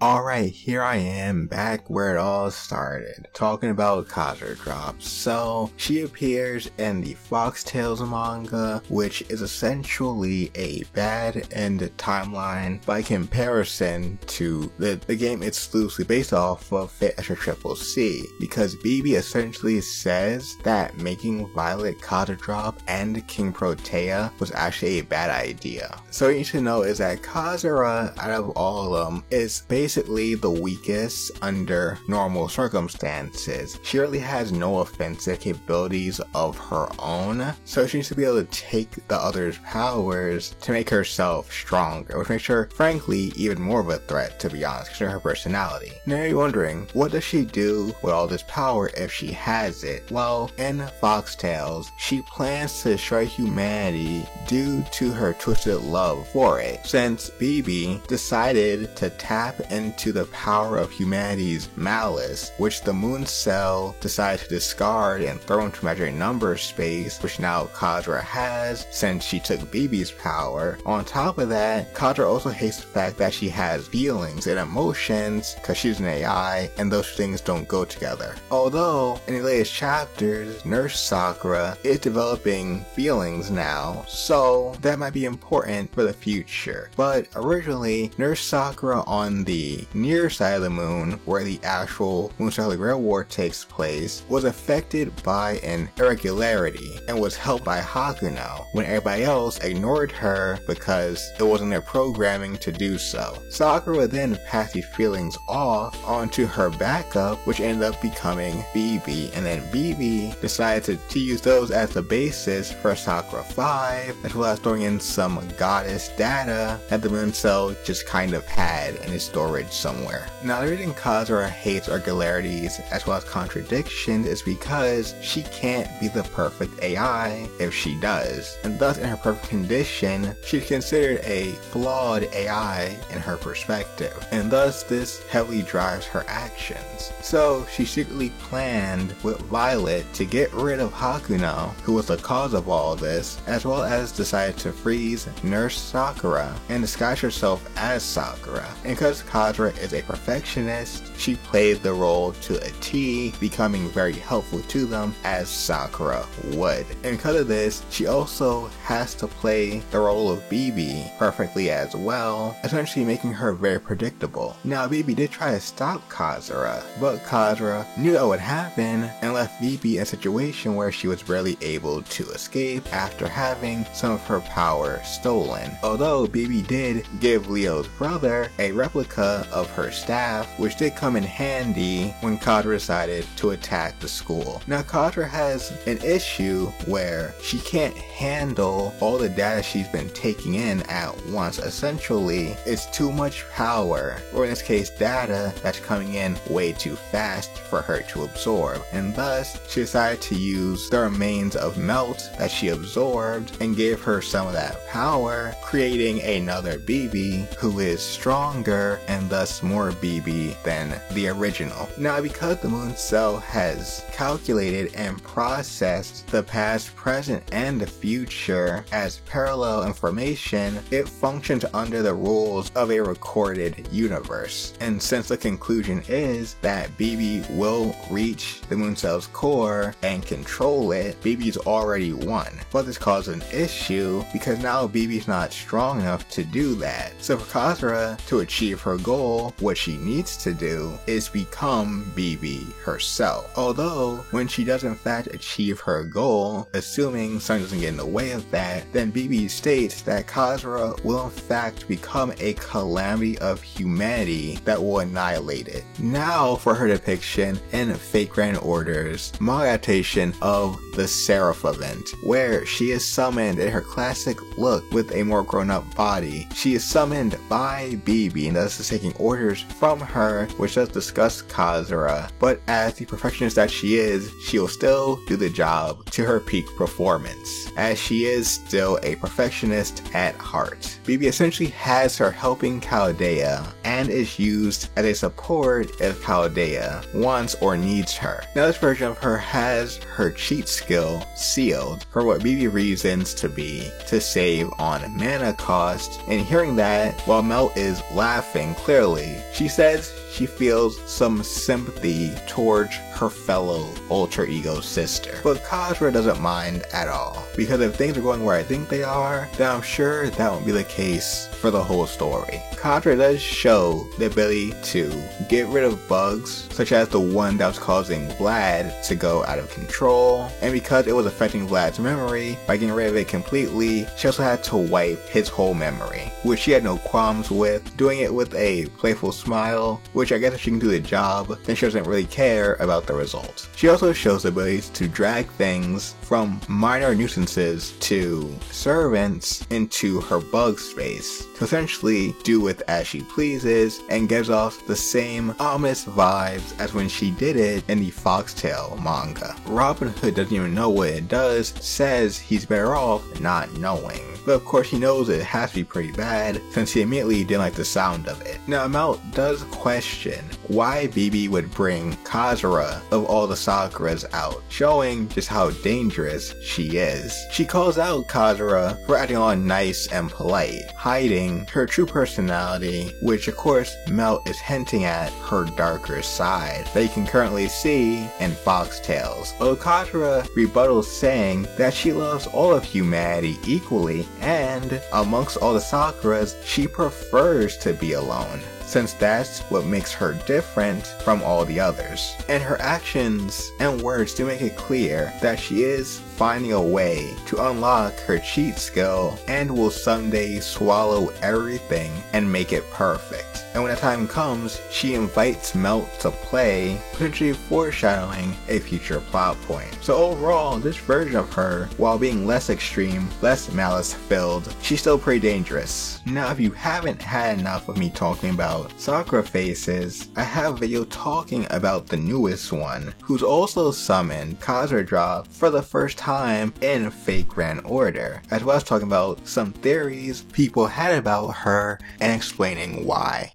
Alright, here I am, back where it all started, talking about Kazura Drops. So, she appears in the Fox Tales manga, which is essentially a bad end timeline by comparison to the game it's loosely based off of Fate Extra Triple C, because BB essentially says that making Violet Kazura Drop and King Protea was actually a bad idea. So what you need to know is that Kazura, out of all of them, is basically the weakest under normal circumstances. She really has no offensive capabilities of her own, so she needs to be able to take the others' powers to make herself stronger, which makes her, frankly, even more of a threat, to be honest, considering her personality. Now you're wondering, what does she do with all this power if she has it? Well, in Fox Tales, she plans to destroy humanity due to her twisted love for it, since BB decided to tap into the power of humanity's malice, which the Moon Cell decided to discard and throw into imaginary number space, which now Kazura has since she took BB's power. On top of that, Kazura also hates the fact that she has feelings and emotions because she's an AI and those things don't go together. Although, in the latest chapters, Nurse Sakura is developing feelings now, so that might be important for the future. But originally, Nurse Sakura on the near side of the moon, where the actual Moon Cell Holy Grail War takes place, was affected by an irregularity and was helped by Hakuno, when everybody else ignored her because it wasn't their programming to do so. Sakura then passed these feelings off onto her backup, which ended up becoming BB, and then BB decided to use those as the basis for Sakura 5, as well as throwing in some goddess data that the Moon Cell just kind of had in its storage somewhere. Now the reason Kazura hates irregularities as well as contradictions is because she can't be the perfect AI if she does, and thus in her perfect condition, she's considered a flawed AI in her perspective, and thus this heavily drives her actions. So she secretly planned with Violet to get rid of Hakuno, who was the cause of all this, as well as decided to freeze Nurse Sakura and disguise herself as Sakura. And because Kazura is a perfectionist, she played the role to a T, becoming very helpful to them as Sakura would. And because of this, she also has to play the role of BB perfectly as well, essentially making her very predictable. Now BB did try to stop Kazura, but Kazura knew that would happen and left BB in a situation where she was barely able to escape after having some of her power stolen. Although BB did give Leo's brother a replica of her staff, which did come in handy when Kazura decided to attack the school. Now Kazura has an issue where she can't handle all the data she's been taking in at once. Essentially, it's too much power, or in this case data, that's coming in way too fast for her to absorb, and thus she decided to use the remains of Melt that she absorbed and gave her some of that power, creating another BB who is stronger and thus more BB than the original. Now because the Moon Cell has calculated and processed the past, present, and the future as parallel information, it functions under the rules of a recorded universe. And since the conclusion is that BB will reach the Moon Cell's core and control it, BB's already won. But this causes an issue because now BB's not strong enough to do that. So for Kazura to achieve her goal, what she needs to do is become BB herself. Although when she does in fact achieve her goal, assuming something doesn't get in the way of that, then BB states that Kazura will in fact become a calamity of humanity that will annihilate it. Now for her depiction in Fate Grand Order's manga adaptation of the Seraph event, where she is summoned in her classic look with a more grown-up body. She is summoned by BB and thus is taking orders from her, which does discuss Kazura, but as the perfectionist that she is, she will still do the job to her peak performance, as she is still a perfectionist at heart. BB essentially has her helping Chaldea and is used as a support if Chaldea wants or needs her. Now this version of her has her cheat skill sealed for what BB reasons to be to save on mana cost, and hearing that while Melt is laughing, clearly clearly, she says she feels some sympathy towards her fellow alter ego sister. But Kazura doesn't mind at all, because if things are going where I think they are, then I'm sure that won't be the case for the whole story. Kazura does show the ability to get rid of bugs, such as the one that was causing Vlad to go out of control, and because it was affecting Vlad's memory, by getting rid of it completely, she also had to wipe his whole memory, which she had no qualms with, doing it with a playful smile, which I guess if she can do the job, then she doesn't really care about the result. She also shows the abilities to drag things from minor nuisances to servants into her bug space, to essentially do with as she pleases, and gives off the same ominous vibes as when she did it in the Foxtail manga. Robin Hood doesn't even know what it does, says he's better off not knowing. But of course he knows it has to be pretty bad, since he immediately didn't like the sound of it. Now Melt does question why Bibi would bring Kazura of all the Sakuras out, showing just how dangerous she is. She calls out Kazura for acting all nice and polite, hiding her true personality, which of course Melt is hinting at her darker side that you can currently see in Foxtails. Although Kazura rebuttals saying that she loves all of humanity equally, and amongst all the Sakuras, she prefers to be alone, since that's what makes her different from all the others. And her actions and words do make it clear that she is finding a way to unlock her cheat skill and will someday swallow everything and make it perfect. And when the time comes, she invites Melt to play, potentially foreshadowing a future plot point. So overall, this version of her, while being less extreme, less malice filled, she's still pretty dangerous. Now if you haven't had enough of me talking about Sakura faces, I have a video talking about the newest one, who's also summoned Kazura Drop for the first time in Fate Grand Order, as well as talking about some theories people had about her and explaining why.